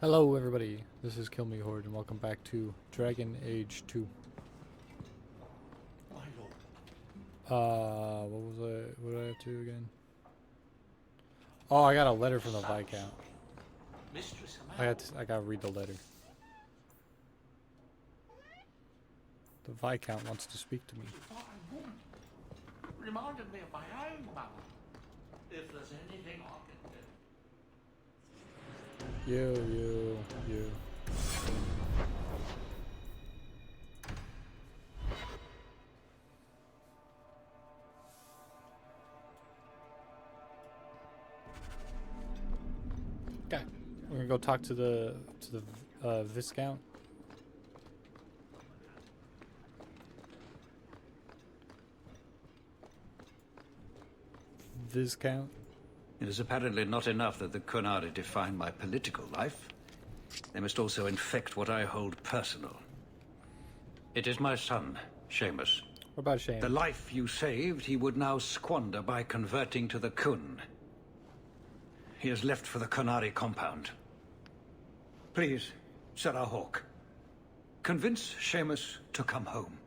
Hello everybody, this is Kill Me Horde and welcome back to Dragon Age 2. What was what did I have to do again? Oh, I got a letter from the Viscount. I gotta read the letter. The Viscount wants to speak to me. Reminded me of my own mother. If there's anything I can do. You. Okay, we're gonna go talk to the Viscount. Viscount. It is apparently not enough that the Qunari define my political life. They must also infect what I hold personal. It is my son, Seamus. What about Seamus? The life you saved, he would now squander by converting to the Qun. He has left for the Qunari compound. Please, Sarah Hawke, convince Seamus to come home.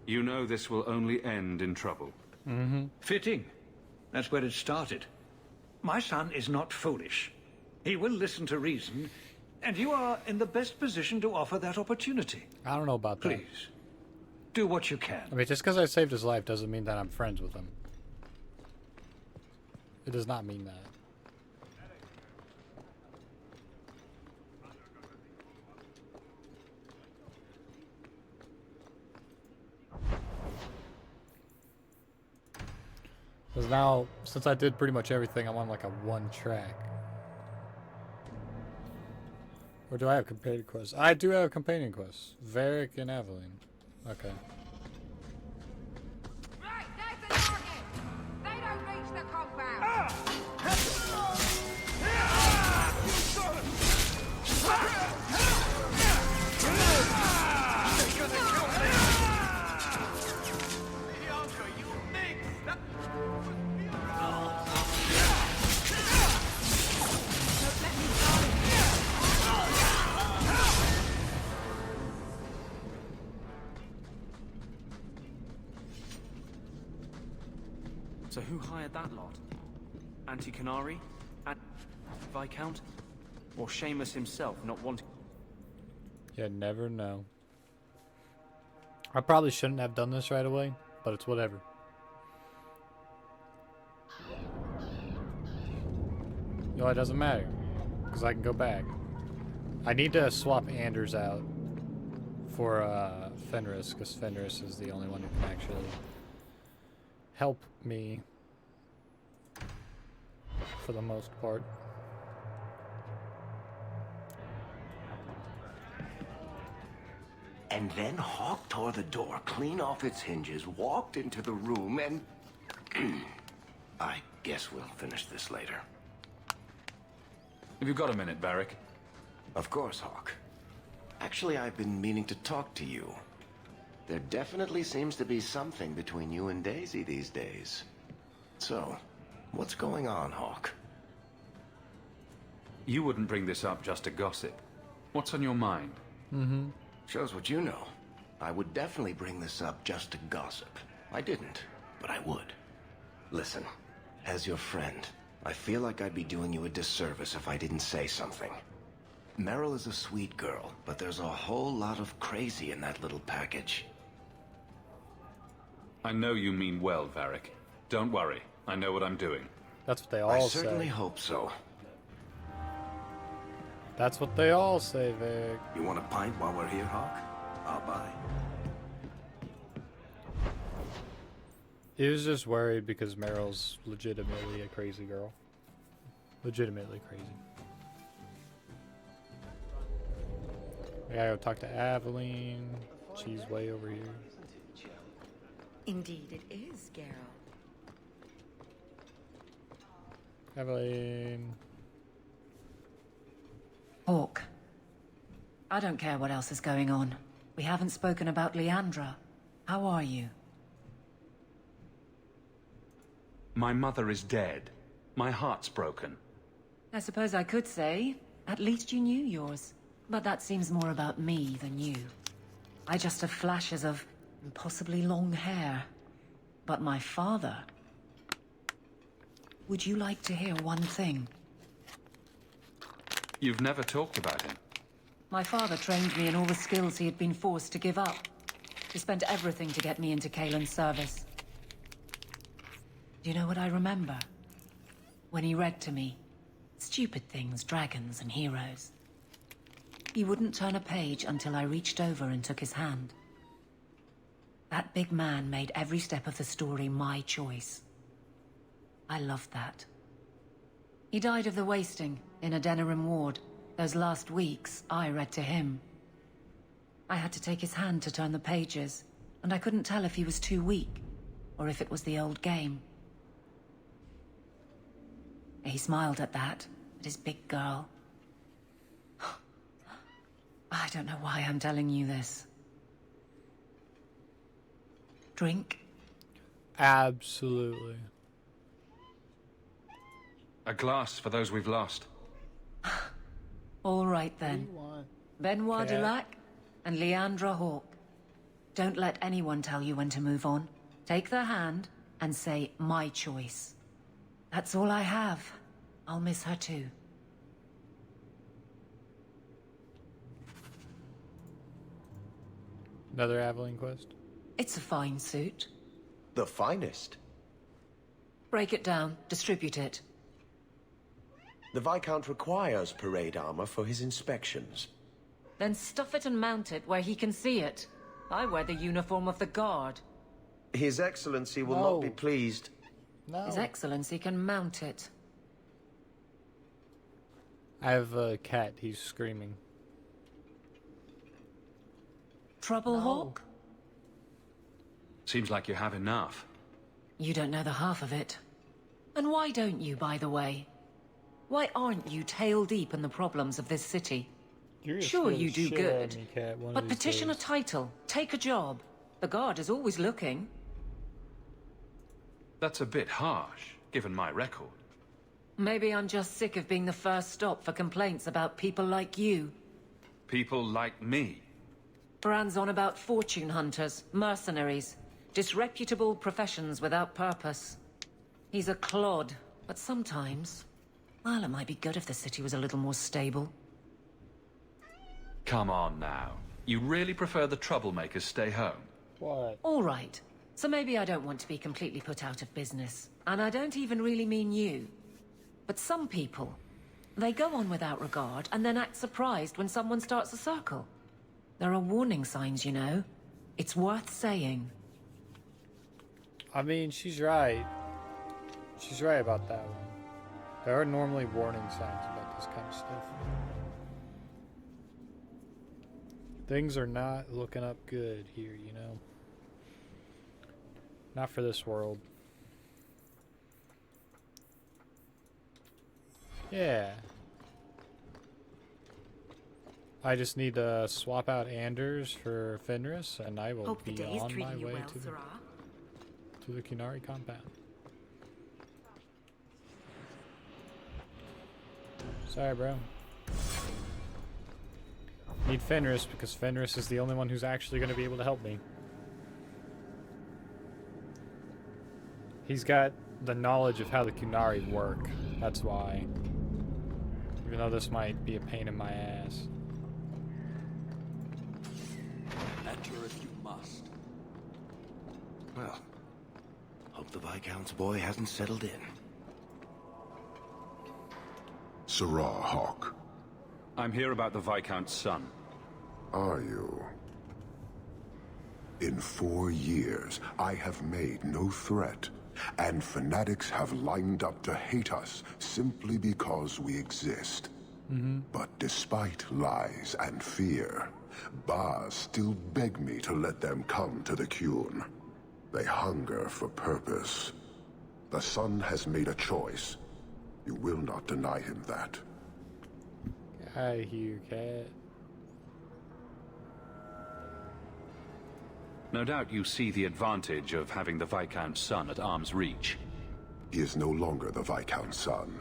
You know this will only end in trouble. Mm-hmm. Fitting. That's where it started. My son is not foolish. He will listen to reason, and you are in the best position to offer that opportunity. I don't know about that. Please, do what you can. I mean, just because I saved his life doesn't mean that I'm friends with him. It does not mean that. Because now, since I did pretty much everything, I'm on like a one track. Or do I have companion quests? I do have companion quests. Varric and Aveline. Okay. Right, there's the target! They don't reach the compound! So who hired that lot? Anti-Qunari? Viscount? Or Seamus himself not wanting... You never know. I probably shouldn't have done this right away, but it's whatever. You know, it doesn't matter, because I can go back. I need to swap Anders out for Fenris, because Fenris is the only one who can actually help me for the most part. And then Hawk tore the door clean off its hinges, walked into the room, and... I guess we'll finish this later. Have you got a minute, Varric? Of course, Hawk. Actually, I've been meaning to talk to you. There definitely seems to be something between you and Daisy these days. So, what's going on, Hawk? You wouldn't bring this up just to gossip. What's on your mind? Mm-hmm. Shows what you know. I would definitely bring this up just to gossip. I didn't, but I would. Listen, as your friend, I feel like I'd be doing you a disservice if I didn't say something. Meryl is a sweet girl, but there's a whole lot of crazy in that little package. I know you mean well, Varric. Don't worry. I know what I'm doing. That's what they all I say. certainly hope so. That's what they all say, Vic. You want a pint while we're here, Hawk? I'll buy. He was just worried because Meryl's legitimately a crazy girl. Legitimately crazy. I gotta go talk to Aveline. She's way over here. Indeed it is, Geralt. Aveline. Hawk. I don't care what else is going on. We haven't spoken about Leandra. How are you? My mother is dead. My heart's broken. I suppose I could say, at least you knew yours. But that seems more about me than you. I just have flashes of impossibly long hair. But my father... Would you like to hear one thing? You've never talked about him. My father trained me in all the skills he had been forced to give up. He spent everything to get me into Kaelin's service. Do you know what I remember? When he read to me. Stupid things, dragons and heroes. He wouldn't turn a page until I reached over and took his hand. That big man made every step of the story my choice. I loved that. He died of the wasting in a Denerim ward. Those last weeks, I read to him. I had to take his hand to turn the pages, and I couldn't tell if he was too weak, or if it was the old game. He smiled at that, at his big girl. I don't know why I'm telling you this. Drink? Absolutely. A glass for those we've lost. All right then. Benoit Dulac and Leandra Hawke. Don't let anyone tell you when to move on. Take their hand and say, my choice. That's all I have. I'll miss her too. Another Aveline quest? It's a fine suit. The finest. Break it down, distribute it. The Viscount requires parade armor for his inspections. Then stuff it and mount it where he can see it. I wear the uniform of the guard. His Excellency will No. not be pleased. No. His Excellency can mount it. I have a cat. He's screaming. Trouble, Hawk? Seems like you have enough. You don't know the half of it. And why don't you, by the way? Why aren't you tail deep in the problems of this city? You're gonna Sure, scare the you do shit out of good. me, cat, one of But these petition a days. title, take a job. The guard is always looking. That's a bit harsh, given my record. Maybe I'm just sick of being the first stop for complaints about people like you. People like me. Brand's on about fortune hunters, mercenaries, disreputable professions without purpose. He's a clod, but sometimes... Well, it might be good if the city was a little more stable. Come on now. You really prefer the troublemakers stay home? What? All right. So maybe I don't want to be completely put out of business. And I don't even really mean you. But some people, they go on without regard and then act surprised when someone starts a circle. There are warning signs, you know. It's worth saying. I mean, she's right. She's right about that one. There are normally warning signs about this kind of stuff. Things are not looking up good here, you know. Not for this world. Yeah. I just need to swap out Anders for Fenris, and I will Hope the be day is on my treating you way well, to Sarah. the Qunari compound. Sorry, bro. Need Fenris because Fenris is the only one who's actually going to be able to help me. He's got the knowledge of how the Qunari work. That's why. Even though this might be a pain in my ass. Enter if you must. Well, hope the Viscount's boy hasn't settled in. Sarah Hawke, I'm here about the Viscount's son. are you? In 4 years, I have made no threat, and fanatics have lined up to hate us simply because we exist. But despite lies and fear, Baz still beg me to let them come to the Qun. They hunger for purpose. The son has made a choice. You will not deny him that. Get out of here, cat. No doubt you see the advantage of having the Viscount's son at arm's reach. He is no longer the Viscount's son.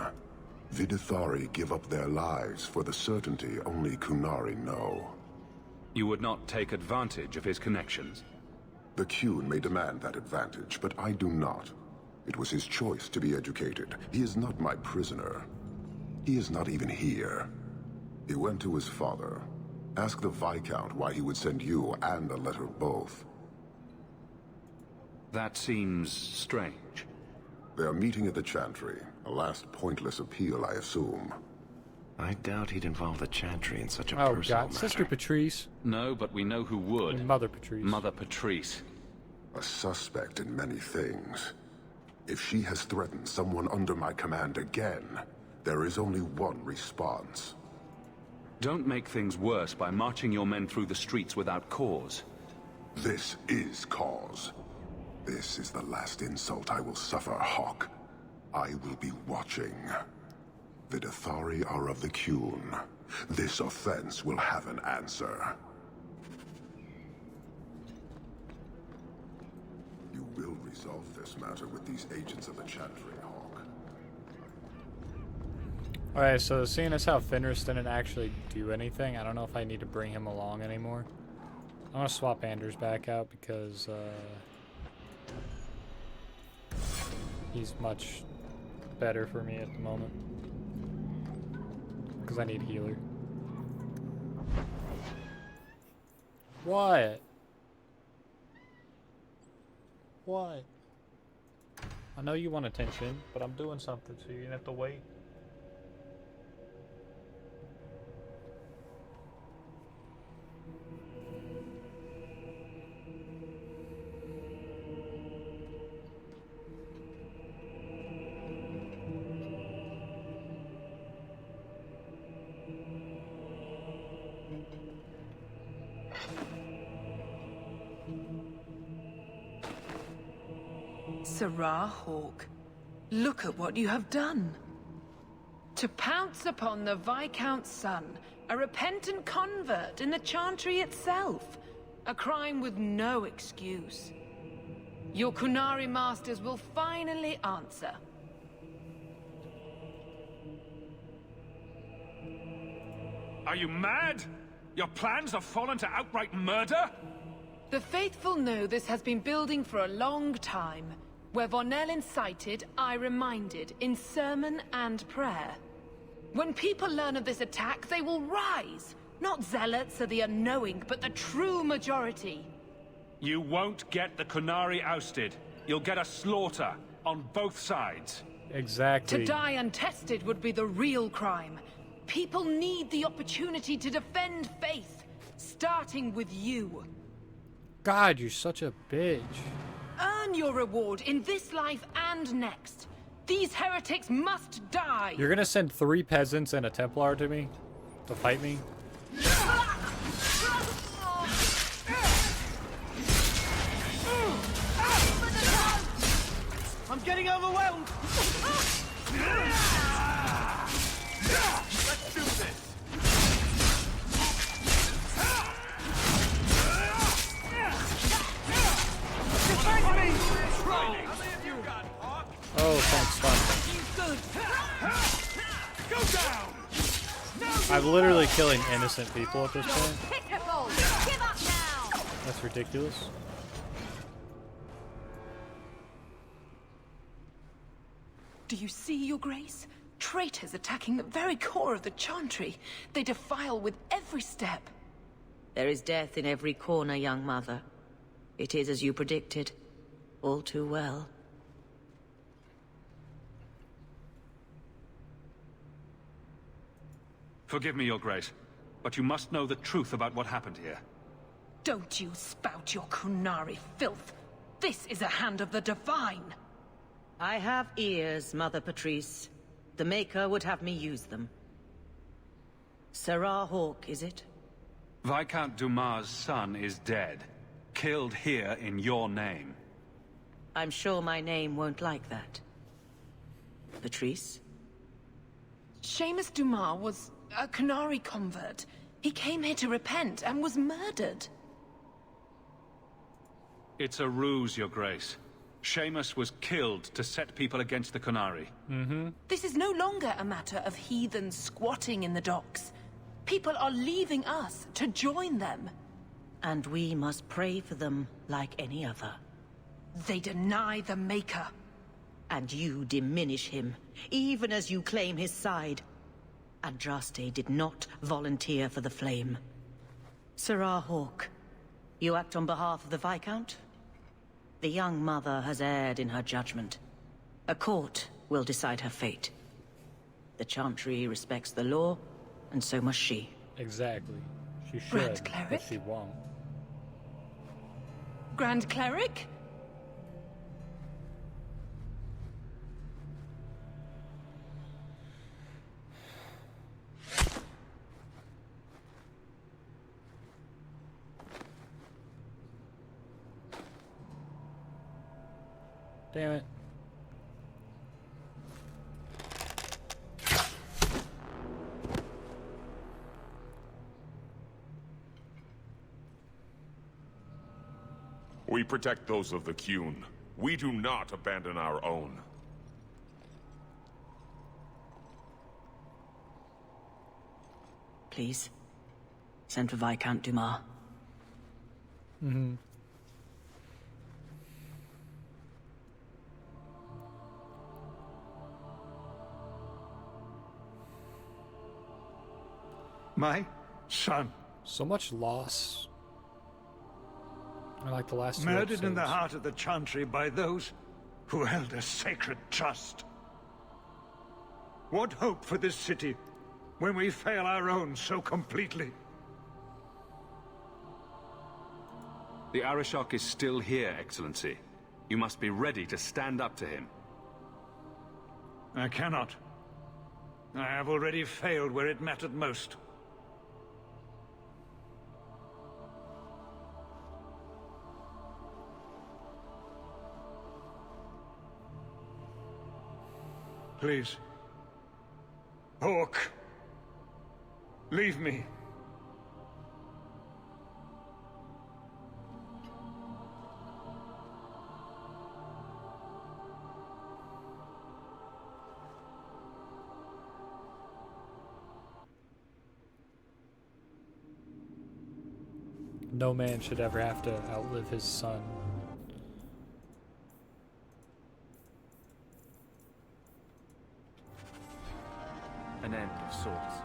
Vidithari give up their lives for the certainty only Qunari know. You would not take advantage of his connections? The Qun may demand that advantage, but I do not. It was his choice to be educated. He is not my prisoner. He is not even here. He went to his father. Ask the Viscount why he would send you and a letter both. That seems strange. They are meeting at the Chantry. A last pointless appeal, I assume. I doubt he'd involve the Chantry in such a Oh personal God, matter. Sister Patrice. No, but we know who would. Mother Patrice. Mother Patrice. A suspect in many things. If she has threatened someone under my command again, there is only one response. Don't make things worse by marching your men through the streets without cause. This is cause. This is the last insult I will suffer, Hawk. I will be watching. The Vidithari are of the Qun. This offense will have an answer. You will resolve this matter with these agents of the Chantry, Hawk. Alright, so seeing as how Fenris didn't actually do anything, I don't know if I need to bring him along anymore. I'm gonna swap Anders back out because he's much better for me at the moment. Because I need healer. What? What? I know you want attention, but I'm doing something, so you're gonna have to wait. Sirrah Hawk, look at what you have done. To pounce upon the Viscount's son, a repentant convert in the Chantry itself, a crime with no excuse. Your Qunari masters will finally answer. Are you mad? Your plans have fallen to outright murder? The faithful know this has been building for a long time. Where Vonel incited, I reminded, in sermon and prayer. When people learn of this attack, they will rise. Not zealots or the unknowing, but the true majority. You won't get the Qunari ousted. You'll get a slaughter, on both sides. Exactly. To die untested would be the real crime. People need the opportunity to defend faith, starting with you. God, you're such a bitch. Earn your reward in this life and next. These heretics must die. You're gonna send 3 peasants and a Templar to me? To fight me? I'm getting overwhelmed. Let's do this. Defend me! Oh, thanks, fun. Go down! I'm literally killing innocent people at this point. Pitiful! Give up now! That's ridiculous. Do you see, Your Grace? Traitors attacking the very core of the Chantry. They defile with every step. There is death in every corner, young mother. It is as you predicted. All too well. Forgive me, Your Grace, but you must know the truth about what happened here. Don't you spout your Qunari filth. This is a hand of the Divine. I have ears, Mother Patrice. The Maker would have me use them. Sirrah Hawk, is it? Viscount Dumas' son is dead. Killed here in your name. I'm sure my name won't like that. Patrice? Seamus Dumas was a Qunari convert. He came here to repent and was murdered. It's a ruse, Your Grace. Seamus was killed to set people against the Qunari. This is no longer a matter of heathens squatting in the docks. People are leaving us to join them. And we must pray for them like any other. They deny the Maker. And you diminish him, even as you claim his side. Andraste did not volunteer for the flame. Sirrah Hawke, you act on behalf of the Viscount? The young mother has erred in her judgment. A court will decide her fate. The Chantry respects the law, and so must she. Exactly. She should, Grand but Cleric? she won't. Grand Cleric? Damn it. We protect those of the Qun. We do not abandon our own. Please, send for Viscount Dumas. My son, So much loss. I like the last two murdered in the episodes. heart of the Chantry by those who held a sacred trust. What hope for this city when we fail our own so completely? The Arishok is still here, Excellency. You must be ready to stand up to him. I cannot. I have already failed where it mattered most. Please. Hawke. Leave me. No man should ever have to outlive his son. An end of sorts.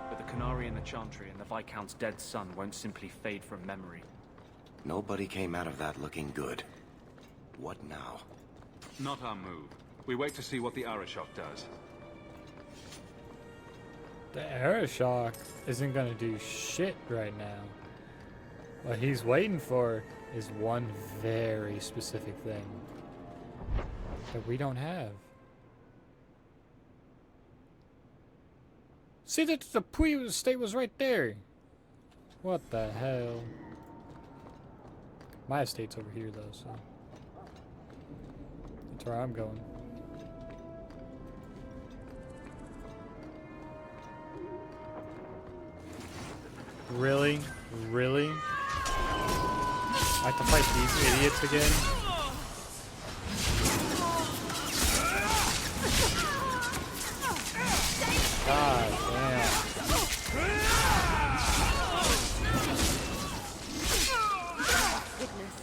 But the Qunari and the Chantry and the Viscount's dead son won't simply fade from memory. Nobody came out of that looking good. What now? Not our move. We wait to see what the Arishok does. The Arishok isn't gonna do shit right now. What he's waiting for is one very specific thing that we don't have. See, that the Puyo estate was right there. What the hell? My estate's over here though, so that's where I'm going. Really? Really? I have to fight these idiots again? God damn. Goodness,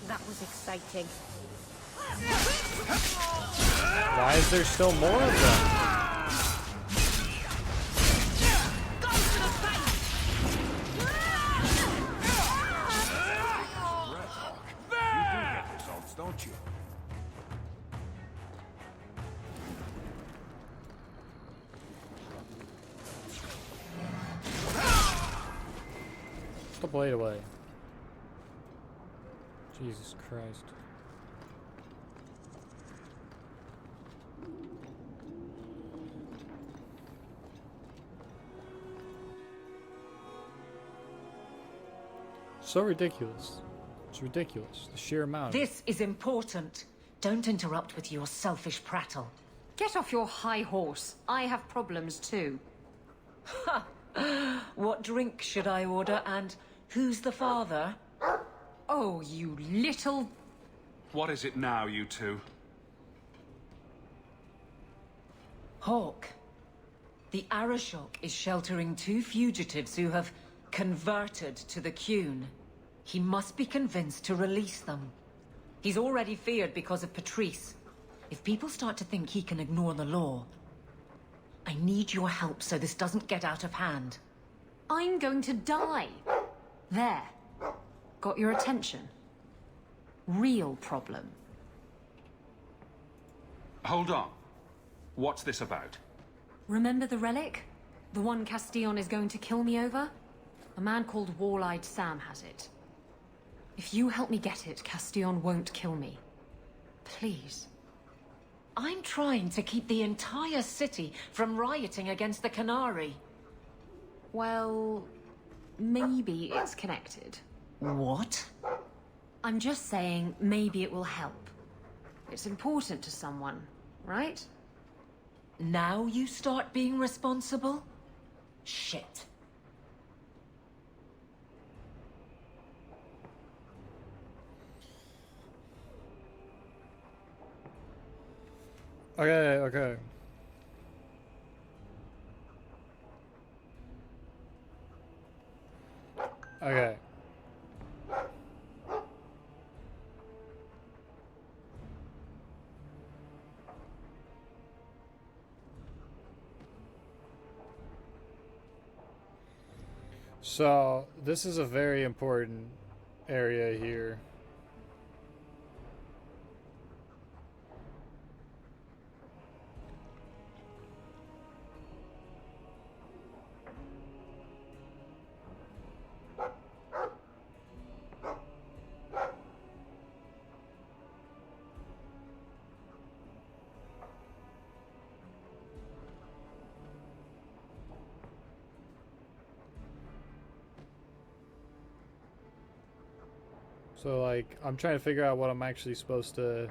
that was exciting. Why is there still more of them? Don't you? Put the blade away. Jesus Christ. So ridiculous. It's ridiculous. The sheer amount. This is important. Don't interrupt with your selfish prattle. Get off your high horse. I have problems too. What drink should I order, and who's the father? Oh, you little... What is it now, you two? Hawk. The Arashok is sheltering 2 fugitives who have converted to the Qun. He must be convinced to release them. He's already feared because of Patrice. If people start to think he can ignore the law, I need your help so this doesn't get out of hand. I'm going to die. There. Got your attention? Real problem. Hold on. What's this about? Remember the relic? The one Castillon is going to kill me over? A man called Wall-Eyed Sam has it. If you help me get it, Castillon won't kill me. Please. I'm trying to keep the entire city from rioting against the Qunari. Well, maybe it's connected. What? I'm just saying maybe it will help. It's important to someone, right? Now you start being responsible? Shit. Okay. Okay. So, this is a very important area here. So, like, I'm trying to figure out what I'm actually supposed to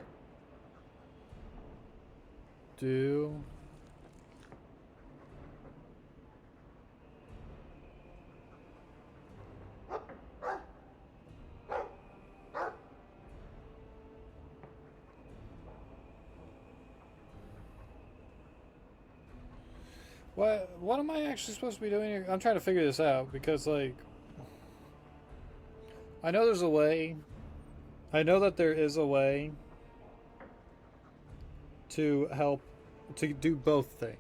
do. What am I actually supposed to be doing here? I'm trying to figure this out because, like, I know there's a way. I know that there is a way to help to do both things.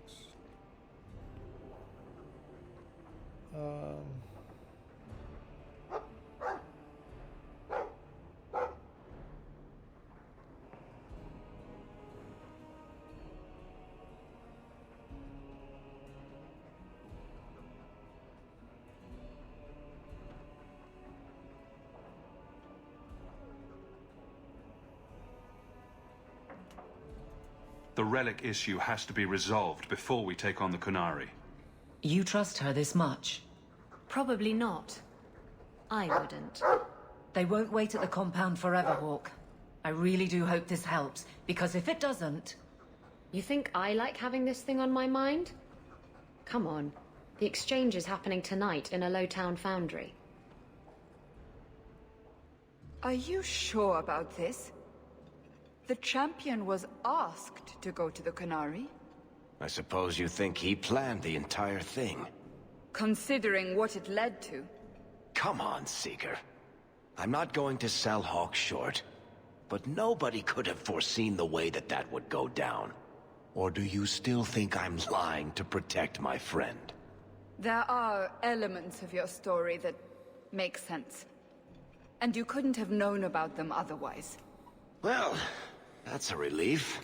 The relic issue has to be resolved before we take on the Qunari. You trust her this much? Probably not. I wouldn't. They won't wait at the compound forever, Hawk. I really do hope this helps, because if it doesn't... You think I like having this thing on my mind? Come on. The exchange is happening tonight in a low-town foundry. Are you sure about this? The champion was asked to go to the Qunari. I suppose you think he planned the entire thing. Considering what it led to. Come on, Seeker. I'm not going to sell Hawk short, but nobody could have foreseen the way that that would go down. Or do you still think I'm lying to protect my friend? There are elements of your story that make sense. And you couldn't have known about them otherwise. Well, that's a relief.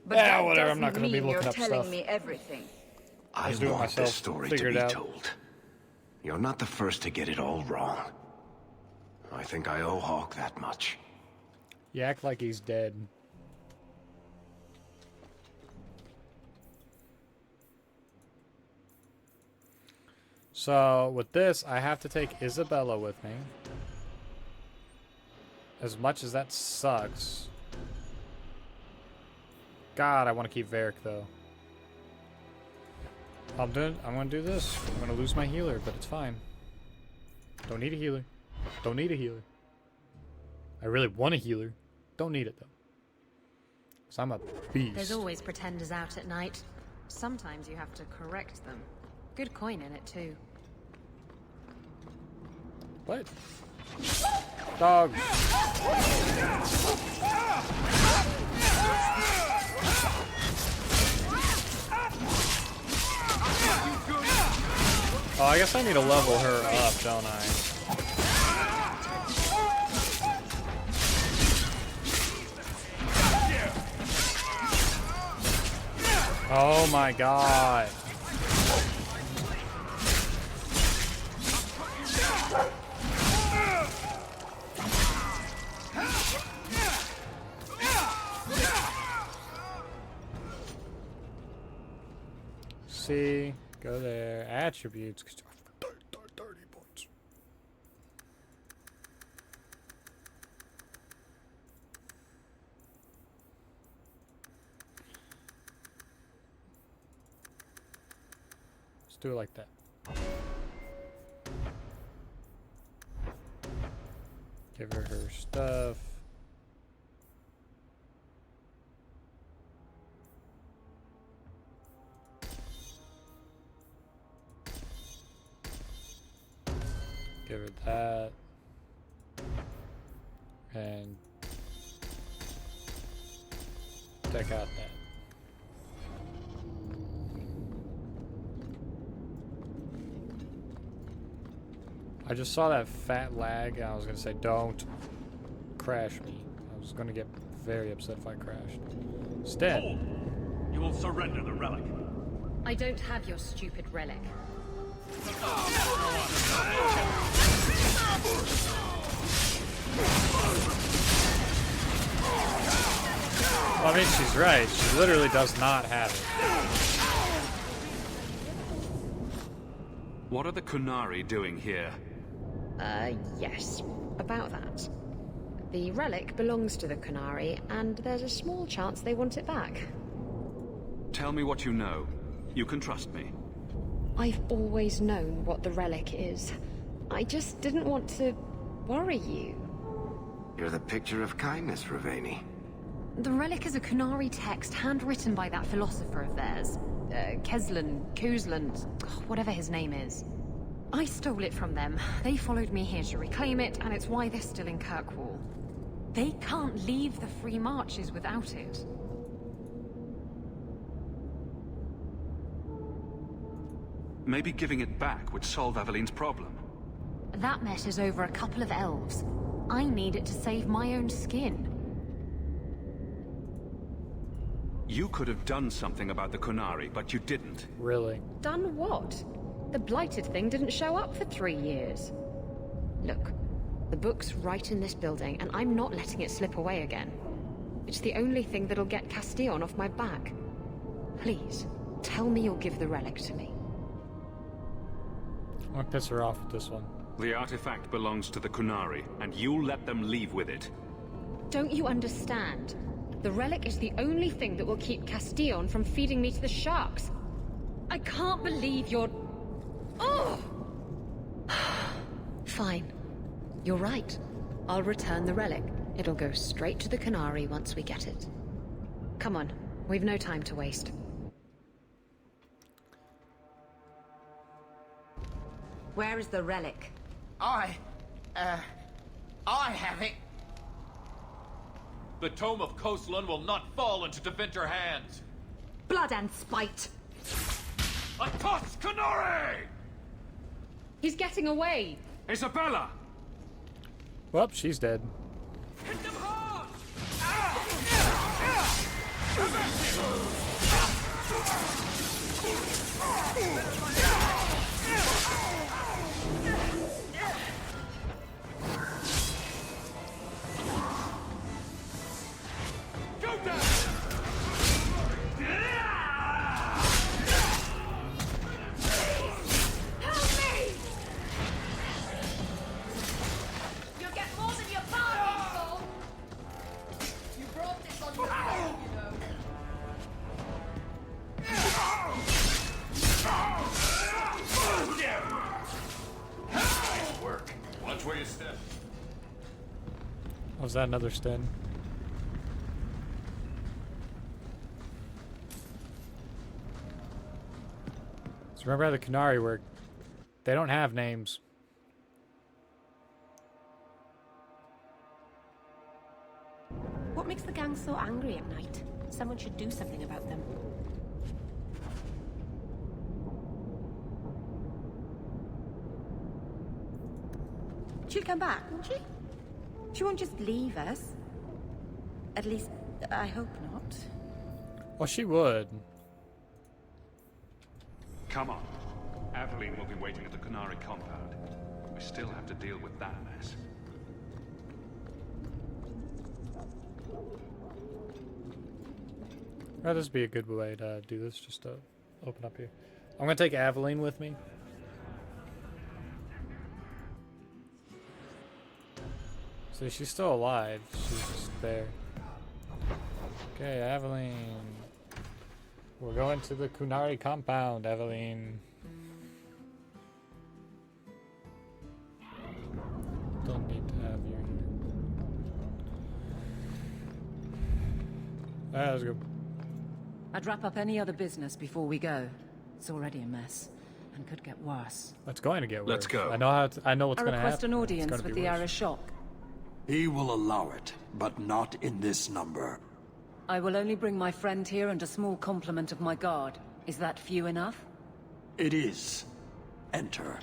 But yeah, that whatever. doesn't I'm not going to be mean looking you're up telling stuff. me everything. I was doing want myself this story to figured be out. told. You're not the first to get it all wrong. I think I owe Hawk that much. You act like he's dead. So, with this, I have to take Isabella with me. As much as that sucks. God, I want to keep Varric, though. I'm gonna do this. I'm gonna lose my healer, but it's fine. Don't need a healer. Don't need a healer. I really want a healer. Don't need it though. Cause I'm a beast. There's always pretenders out at night. Sometimes you have to correct them. Good coin in it too. What? Dog. Oh, I guess I need to level her up, don't I? Oh my god. See, go there. Attributes. 30 points. Let's do it like that. Give her her stuff. Give her that. And check out that. I just saw that fat lag and I was gonna say don't crash me. I was gonna get very upset if I crashed. Instead, you will surrender the relic. I don't have your stupid relic. Well, I mean, she's right. She literally does not have it. What are the Qunari doing here? Yes. About that. The relic belongs to the Qunari, and there's a small chance they want it back. Tell me what you know. You can trust me. I've always known what the relic is. I just didn't want to worry you. You're the picture of kindness, Ravani. The relic is a Qunari text handwritten by that philosopher of theirs. Kuzlan, whatever his name is. I stole it from them. They followed me here to reclaim it, and it's why they're still in Kirkwall. They can't leave the Free Marches without it. Maybe giving it back would solve Aveline's problem. That mess is over a couple of elves. I need it to save my own skin. You could have done something about the Qunari, but you didn't. Really? Done what? The blighted thing didn't show up for 3 years. Look, the book's right in this building, and I'm not letting it slip away again. It's the only thing that'll get Castillon off my back. Please, tell me you'll give the relic to me. I'm gonna piss her off with this one. The artifact belongs to the Qunari, and you'll let them leave with it. Don't you understand? The relic is the only thing that will keep Castillon from feeding me to the sharks. I can't believe you're... Oh! Fine. You're right. I'll return the relic. It'll go straight to the Qunari once we get it. Come on. We've no time to waste. Where is the relic? I have it. The Tome of Qunari will not fall into Tevinter hands. Blood and spite. A toss, Qunari! He's getting away! Isabella! Well, she's dead. Hit them hard! Go down! Was that another stun? remember how the Qunari work? They don't have names. What makes the gang so angry at night? Someone should do something about them. She'll come back, won't she? She won't just leave us. At least, I hope not. Well, she would. Come on. Aveline will be waiting at the Qunari compound. We still have to deal with that mess. Well, this would be a good way to do this, just to open up here. I'm going to take Aveline with me. See, she's still alive. She's just there. Okay, Aveline. We're going to the Qunari compound, Aveline. Don't need to have you here. Let's go. I'd wrap up any other business before we go. It's already a mess, and could get worse. It's going to get worse. Let's go. I know how. I know what's I going to happen. request an audience with the Arishok. He will allow it, but not in this number. I will only bring my friend here and a small complement of my guard. Is that few enough? It is. Enter.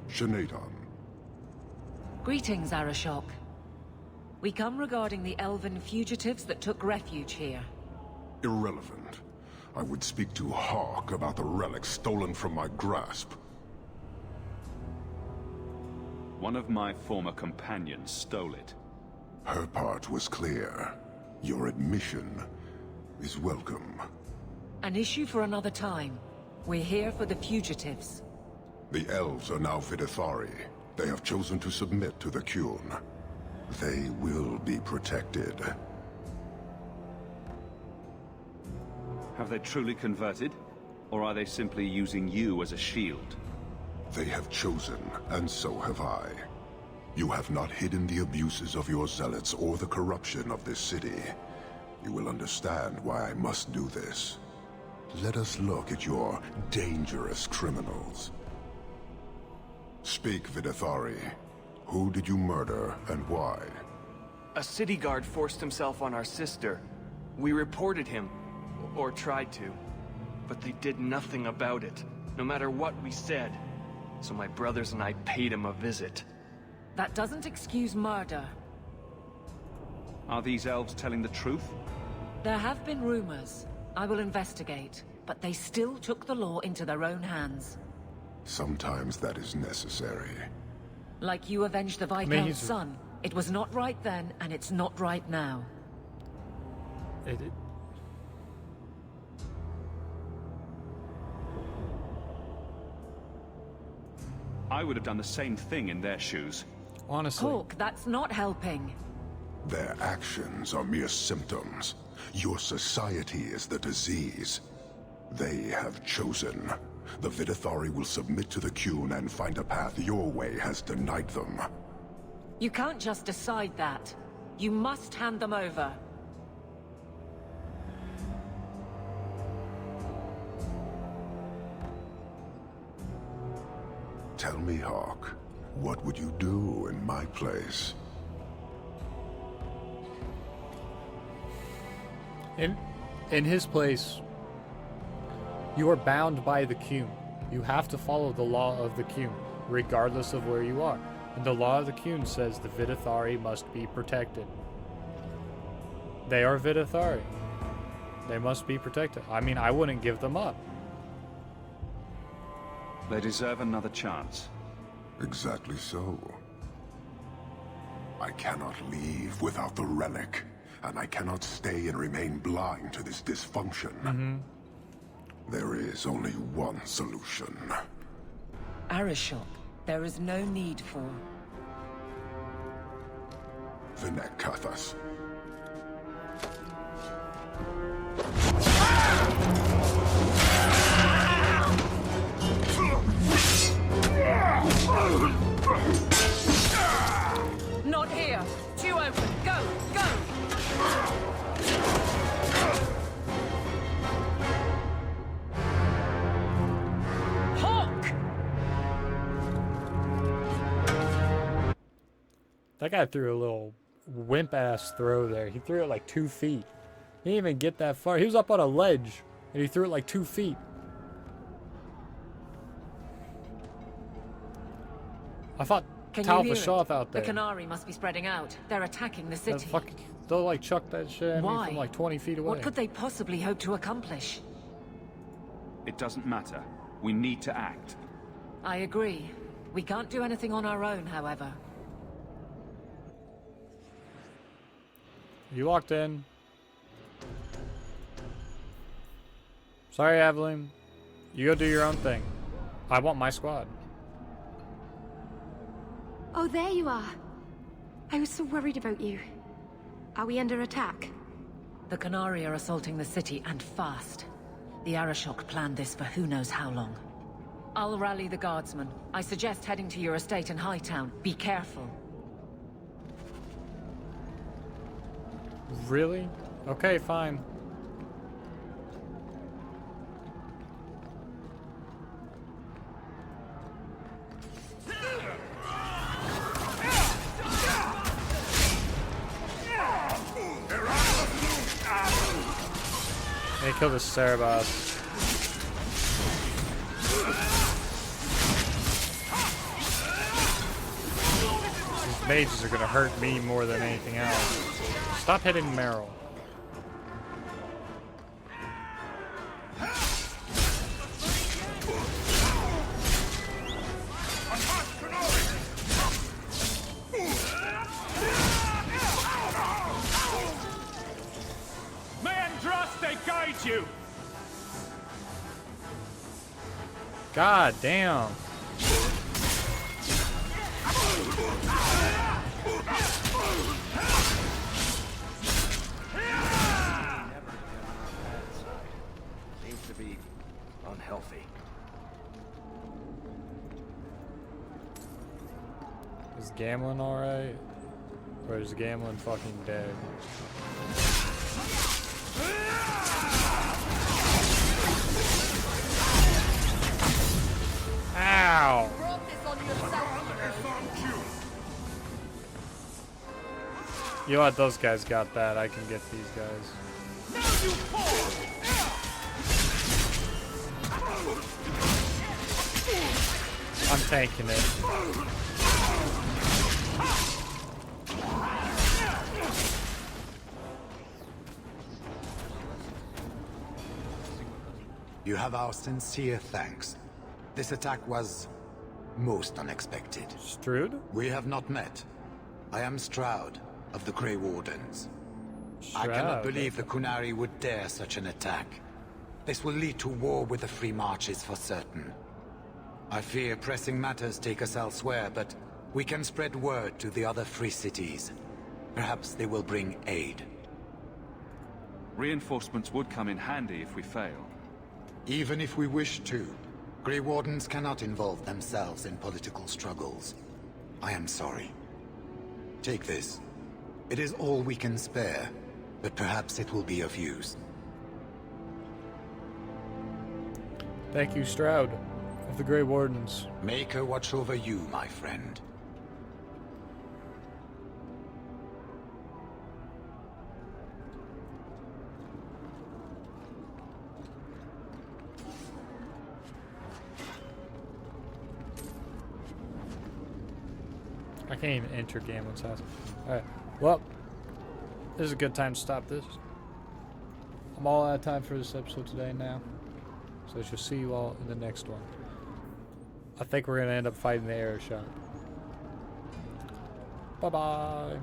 Shanaton. Greetings, Arishok. We come regarding the elven fugitives that took refuge here. Irrelevant. I would speak to Hawk about the relic stolen from my grasp. One of my former companions stole it. Her part was clear. Your admission is welcome. An issue for another time. We're here for the fugitives. The elves are now Vidithari. They have chosen to submit to the Qun. They will be protected. Have they truly converted? Or are they simply using you as a shield? They have chosen, and so have I. You have not hidden the abuses of your zealots or the corruption of this city. You will understand why I must do this. Let us look at your dangerous criminals. Speak, Vidithari. Who did you murder, and why? A city guard forced himself on our sister. We reported him, or tried to, but they did nothing about it, no matter what we said. So my brothers and I paid him a visit. That doesn't excuse murder. Are these elves telling the truth? There have been rumors. I will investigate, but they still took the law into their own hands. Sometimes that is necessary. Like you avenged the Viscount's son. It was not right then, and it's not right now. I would have done the same thing in their shoes. Honestly. Hawk, that's not helping. Their actions are mere symptoms. Your society is the disease. They have chosen. The Vidithari will submit to the Qun and find a path your way has denied them. You can't just decide that. You must hand them over. Tell me, Hawk, what would you do in my place? In his place, you are bound by the Qun. You have to follow the law of the Qun, regardless of where you are. And the law of the Qun says the Vidithari must be protected. They are Vidithari. They must be protected. I mean, I wouldn't give them up. They deserve another chance. Exactly so. I cannot leave without the relic, and I cannot stay and remain blind to this dysfunction. There is only one solution. Arishok, there is no need for... Vinek Kathas. Ah! That guy threw a little wimp-ass throw there. He threw it like 2 feet. He didn't even get that far. He was up on a ledge, and he threw it like 2 feet. I thought Tal Fashoth out there. The Qunari must be spreading out. They're attacking the city. They'll like chuck that shit at me from like 20 feet away. What could they possibly hope to accomplish? It doesn't matter. We need to act. I agree. We can't do anything on our own, however. You locked in. Sorry, Aveline. You go do your own thing. I want my squad. Oh, there you are. I was so worried about you. Are we under attack? The Qunari are assaulting the city, and fast. The Arishok planned this for who knows how long. I'll rally the guardsmen. I suggest heading to your estate in Hightown. Be careful. Really? Okay, fine. They killed the Cerebos. These mages are gonna hurt me more than anything else. Stop hitting Meryl. May Andraste guide you! God damn. Seems to be unhealthy. Is Gamlin alright? Or is Gamlin fucking dead? Ow! You know what? Those guys got that. I can get these guys. I'm tanking it. You have our sincere thanks. This attack was most unexpected. Stroud? We have not met. I am Stroud of the Grey Wardens. I cannot believe the Qunari would dare such an attack. This will lead to war with the Free Marches for certain. I fear pressing matters take us elsewhere, but we can spread word to the other free cities. Perhaps they will bring aid. Reinforcements would come in handy if we fail. Even if we wish to, Grey Wardens cannot involve themselves in political struggles. I am sorry. Take this. It is all we can spare, but perhaps it will be of use. Thank you, Stroud of the Grey Wardens. Make her watch over you, my friend. I can't even enter Gamlin's house. Alright, well, this is a good time to stop this. I'm all out of time for this episode today now. So I shall see you all in the next one. I think we're going to end up fighting the air shot. Bye-bye.